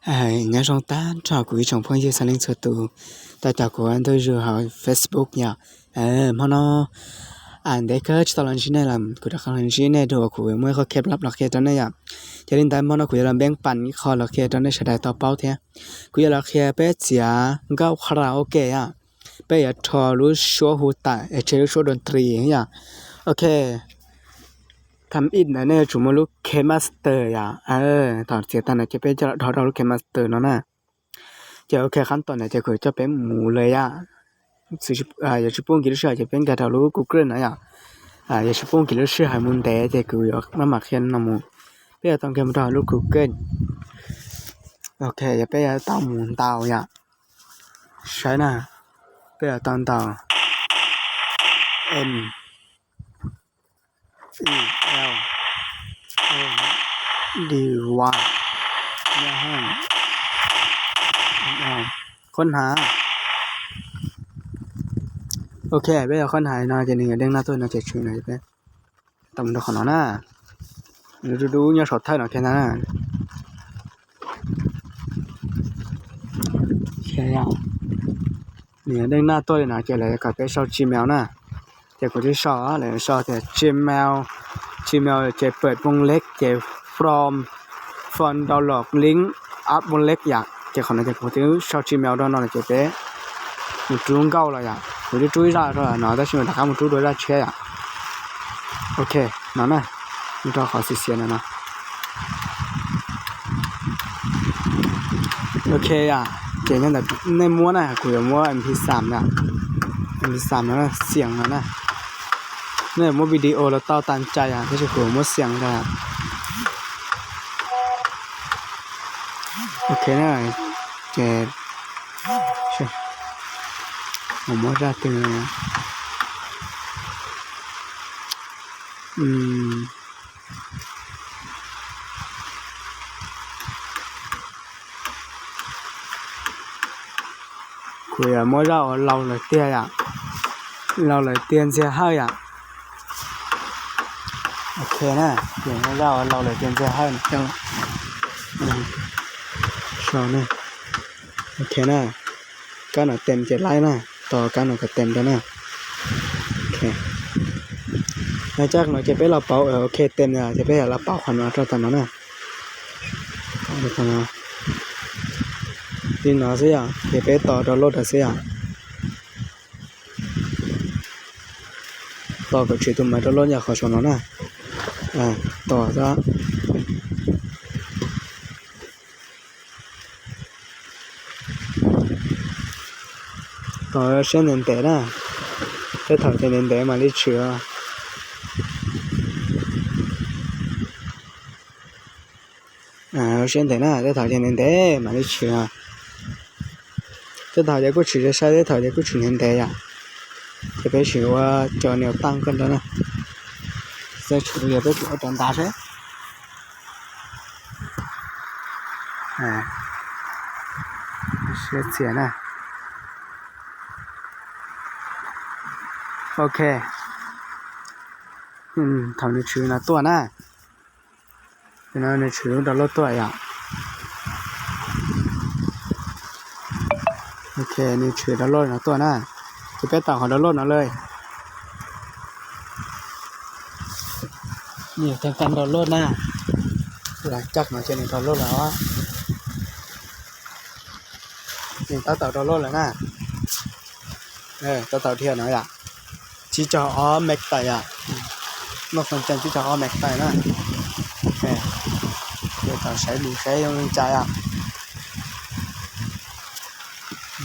nghe trong ta trò của trong phong như sáng lên sơ tu ta trò của anh tôi rồi hỏi Facebook nhá mà nó anh để cái cho lần này làm của đặc lần này đồ của mới có kẹp lắp lọc kẹp đó này à cho nên ta mà nó của làm bánhปั่n kho lọc kẹp đó này sẽได้ต่อเป้าthế của lọc kẹp béเสียก็คาราโอเกะอ่ะไปอย่าทอรู้ชัวหูตาเชรู้ชัวดนตรีเนี่ยโอเคทำอินนะเนี่ยจุมาลูกเคมาสเตอร์อ่ะตอนเสียตันจะเป็นจะทอเราลูกเคมาสเตอร์เนาะนะจะโอเคขั้นตอนเนี่ยจะคือจะเป็นหมูเลยอ่ะสิอยากจะปุ่งกิโลเชื่อจะเป็นการทอรู้ Google นะอยากจะปุ่งกิโลเชื่อให้มุนเดจะคืออยากมาหมักเขียนน้ำมูเพื่อต้องเก็บทอรู้ Google โอเคจะเป็นเตาหมุนเตาอ่ะใช่นะเพื่อตอนเตา M E L O D Y ย่าห้างค้นหาโอเคไปเอาค้นหาน่าจะหนึ่งเด้งหน้าตัวน่าจะช่วยหน่อยไปตำตัวของน้าดูเนี่ยช็อตท้ายหน่อยแค่นั้นแค่ยังเนี่ยเด้งหน้าตัวน่าจะเลยกับไปชอบ Gmail นะจะกูที่ชอบอะไรชอบแต่ Gmail จะเปิดวงเล็กจะ from download link up วงเล็กอยากจะขอจะกูที่ชอบ Gmail ด้วยน่าจะเป็นmột trung cao rồi à, tôi đi chui ra rồi, nó đã xem là một chú đối ra chơi à, ok, nó này, chúng ta khỏi xịt xịn này nè, ok à, cái này là nên mua này, của mua MP3 nè, MP3 nó là xiềng nó này, này mua video là tao tan chạy à, thế thì của mua xiềng ra, ok này, cái một ra từ của mỗi ra ở lâu là tiền à lâu là tiền sẽ hơi à ok nè tiền mỗi ra ở lâu là tiền sẽ hơi trong sau này ok nè cái nào tiền sẽ lấy nèต่อกันกับเต็มแล้วนะโอเคแล้วจากเราจะไปเราเป่าโอเคเต็มเนี่ยจะไปเราเป่าขวัญมาตอนนั้นนะเอาไปกันนะดินหนาเสียจะไปต่อดอลลาร์เสียต่อกับชีวิตตัวใหม่ดอลลาร์อยากขอชนนะต่อซะ先能得啦，这头先能得嘛，你吃啊。先得啦，这头先能得嘛，你吃啊。这头就不吃这晒，这头就不吃能得呀。这边吃我叫你当跟着呢，再吃也别给我长大噻。是钱呢。โอเคทำในชื่อนะตัวนะเป็นในชื่อดอลลาร์ตัวอย่างโอเคนี่ชื่อดอลลาร์นะตัวนะจะเป็นต่างของดอลลาร์นะเลยนี่แทนกันดอลลาร์นะหลังจากมาเจอในดอลลาร์แล้วนี่ต่อดอลลาร์แล้วนะต่อเทียนหน่อยอ่ะchỉ cho ó mạch tay à nó phần chân chỉ cho ó mạch tay nè ok để tao sẽ đủ cái trong trái à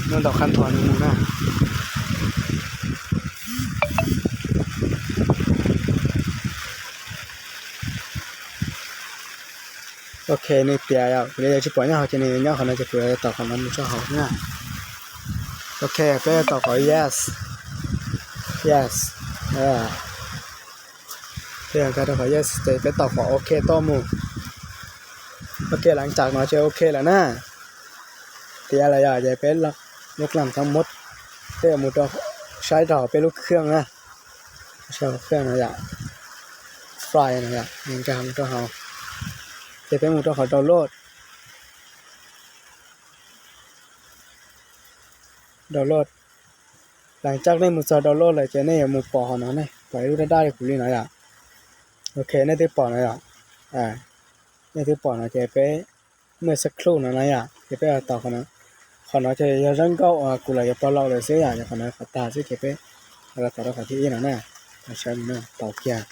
nó đọc khăn thuần luôn nè ok này bia à bây giờ chỉ bỏ nhau cho nên nhau họ nói chỉ vừa tao còn làm cho họ nha ok bây giờ tao hỏi yes yes เรื่องการขอ yes จะไปตอบขอโอเคต่อมูโอเคหลังจากมาเจอโอเคแล้วนะที่อะไรอ่ะจะเป็นลูกหลังทั้งหมดเพื่อมูตัวใช้ต่อเป็นลูกเครื่องนะใช้เครื่องนะอย่างฟรายนะอย่างยังจะทำตัวเขาจะเป็นมูตัวขอดาวน์โหลด ดาวน์โหลดหลังจากนี้มุสาดาวน์โหลดเลยจะเนี่ยมุปอหนะเนี่ยไปรู้ได้คุยหน่อยอ่ะโอเคเนี่ยที่ปอหน่อยอ่ะเนี่ยที่ปอหน่อยจะไปเมื่อสักครู่หน่อยอ่ะจะไปต่อกันนะขอหน่อยจะยังก็กูเลยจะปล่อยเลยเสียอย่างขอหน่อยขอตาสิจะไปเราต่อเราขอที่นี่นะเนี่ยใช่ไหมต่อเกียร์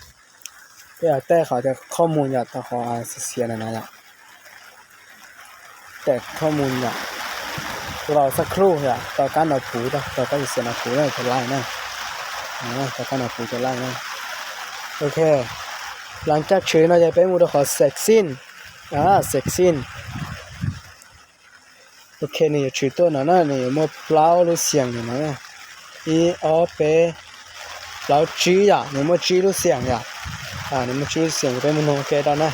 เพื่อแต่เขาจะข้อมูลอยากต่อขอเสียหน่อยอ่ะแต่ข้อมูลอยากเราสักครู่อ่ะต่อการเอาผูต่อการเสียเอาผูเนี่ยจะไล่นะต่อการเอาผูจะไล่นะโอเคหลังจากชื่อเราจะเป็นมูลค่าเซ็กซินเซ็กซินโอเคนี่ชื่อตัวนั้นนะนี่มันเปล่าหรือเสียงเนี่ยนะอีออเปเปล่าจีอ่ะนี่มันจีหรือเสียงอ่ะนี่มันจีเสียงเป็นมันโอเคได้นะ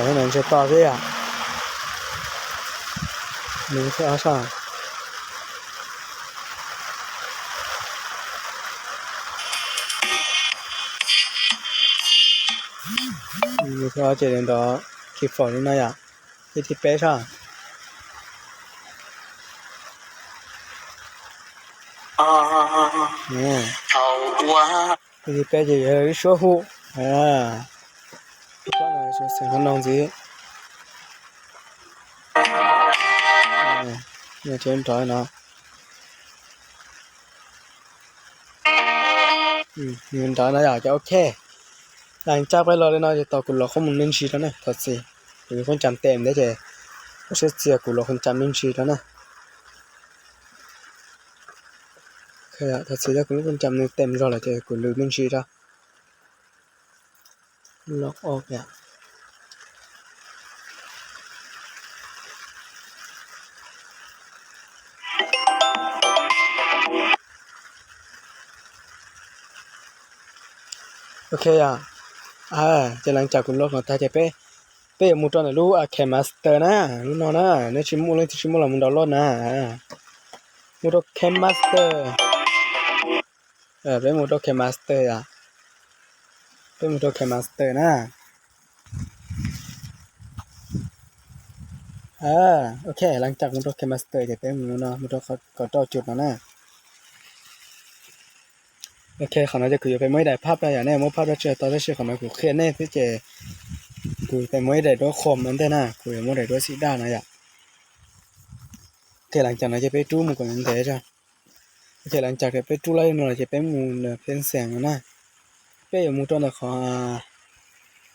ให้หนังจะต่อด้วยอ่ะนี่คืออาชานี่คืออาเจริญต่อคลิปฟอร์นี่นะอ่ะที่เป๊ะช่างที่เป๊ะจะ有一说乎一般来说想象当中เนี่ยเจนต่อยนะเงินต่อยนะอยากจะโอเคหลังจากไปรอเลยนะจะต่อกุหลาบข้อมูลนึงชีแล้วนะทัดสิหรือคนจำเต็มได้เจไม่ใช่เสียกุหลาบคนจำนึงชีแล้วนะเคยทัดสิแล้วกุหลาบคนจำนึงเต็มรอเลยเจกุหลาบนึงชีแล้วล็อกออกเนี่ยโอเคจะหลังจากกุหลาบของตาจะไปมุดตอนรู้แคมมาสเตอร์นะรู้นอนนะเนี่ยชิมูเลยชิมูเรามุดดาวน์โหลดนะมุดแคมมาสเตอร์ไปมุดแคมมาสเตอร์ไปมุดแคมมาสเตอร์นะโอเคหลังจากมุดแคมมาสเตอร์จะไปมุดนะมุดก็ต่อจุดนะโอเคขณะจะคุยไปไม่ได้ภาพได้อย่างนี้มั่วภาพได้เจอตอนที่เชื่อขณะกูเครียดแน่ที่เจคุยไปไม่ได้ด้วยคอมนั่นได้นะคุยไม่ได้ด้วยสีด้านนะอย่างโอเคหลังจากนั้นจะไปจู้มุกนั่นได้จ้ะโอเคหลังจากจะไปจู้ไล่นู่นจะไปมูนเป็นเสียงนะไปอยู่มุดตอนนั้นขอ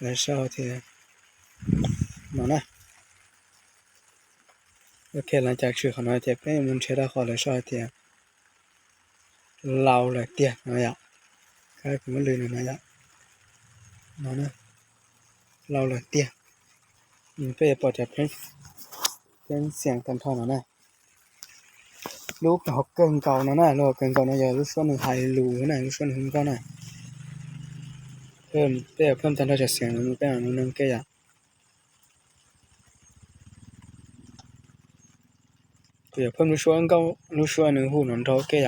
แล้วเช้าที่นั่นนะโอเคหลังจากชื่อขณะจะไปมุนเชื่อได้ขอแล้วเช้าที่เราเลยเตี้ยนะอย่างก็คือมันเลยนะอย่างนั่นนะเราเลยเตี้ยไปปอดจะเป็นเสียงตอนทอนนะลูกhọc gần cầu nó này rồi gần cầu nó giờ lúc xuân hai lù thế này lúc xuân không có này bây giờ พิ่มtần cho xiềng nó bây giờ nó nâng cây bây giờ พิ่มlúc xuân nó hù nó thấu cây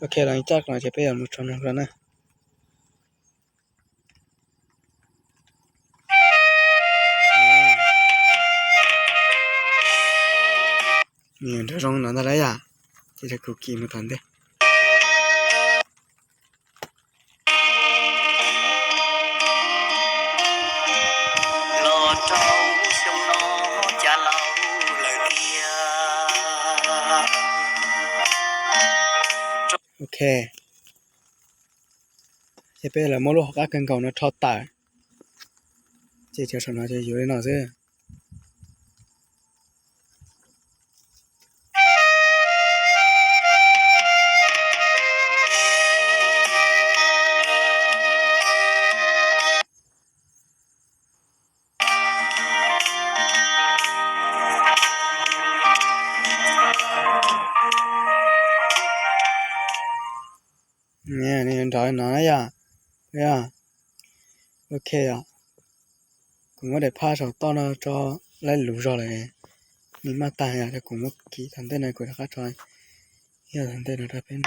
ok là chắc là chỉ bây giờ một trăm năm rồi nè nhìn thấy rong nó đấy chỉ là cực kỳ một thằng đấy ok chỉ bây là mỗi lúc các cần cầu nó thọt tải chỉ cho nó chỉ dưới nó chứ nè nè nói nói ok cũng có để pha sầu to nó cho lấy lũ rồi này mình mà tài thì cũng có kỹ thằng tên này của các trò giờ thằng tên nó ra bên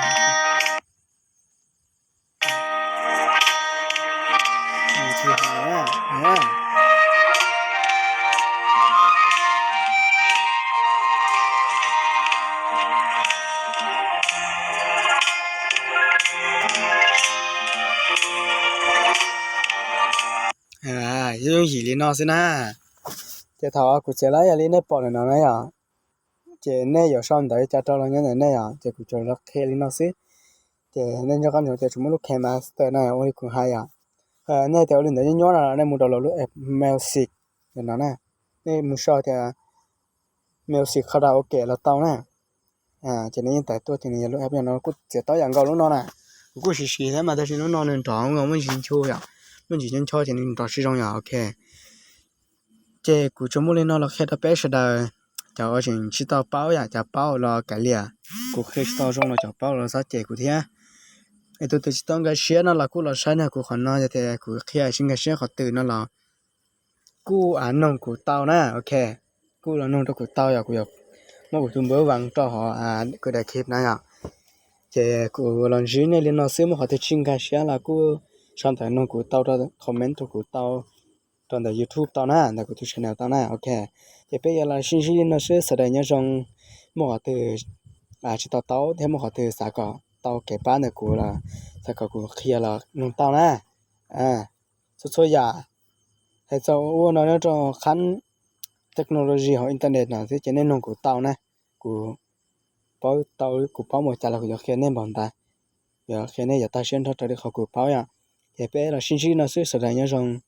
จะต้องยีลีนอสินะจะถอกูจะไล่ยาลีเนี่ยปอดเลยนะอ่ะจะเนี่ยอยู่ซ้อมแต่จะตอนนั้นเนี่ยอ่ะจะกูจะรักเคลีนอสิจะเนี่ยจะกันจะชุมลูกเคมาสเตอร์นะโอ้ยกูหายอ่ะเนี่ยแต่วันนี้เนี่ยย้อนอะไรเนี่ยมุดเราลูกเมลสิกเนี่ยนะเนี่ยมุชอจะเมลสิกคาราโอเกะเราเต้านะจะนี่แต่ตัวจะนี่ลูกเนี่ยเรากูจะต้ออย่างเก่าลูกนอนอ่ะกู是他妈的是能能找我们先抽呀，我们先抽钱你找市场呀，OK。这古周末里那了开到百十的，叫我先去到包呀，叫包了改了，古开始到中了叫包了啥结果天，哎，都是当个些那了，古了山呢，古可能就得古开新个些好对那了，古弄古刀呢，OK，古了弄到古刀呀，古要，我古就没忘到哈古在开那呀。这古老师呢，连老师么好的情感些啦，古上台弄古到的 comment 古到，到的 YouTube 到那，那古就 channel 到那，OK。这边啦，信息那是实在那种么好的知道到，他么好的啥个到给班的古了，啥个古开了弄到那，所以呀，还做我那种看 technology 和 internet 那些今天弄古到呢，古。包到古包một chả là古khi nên bọn ta giờ khi này giờ ta xem thôi tới được học古bao ya thì bé là sinh sinh nó sẽ xảy ra những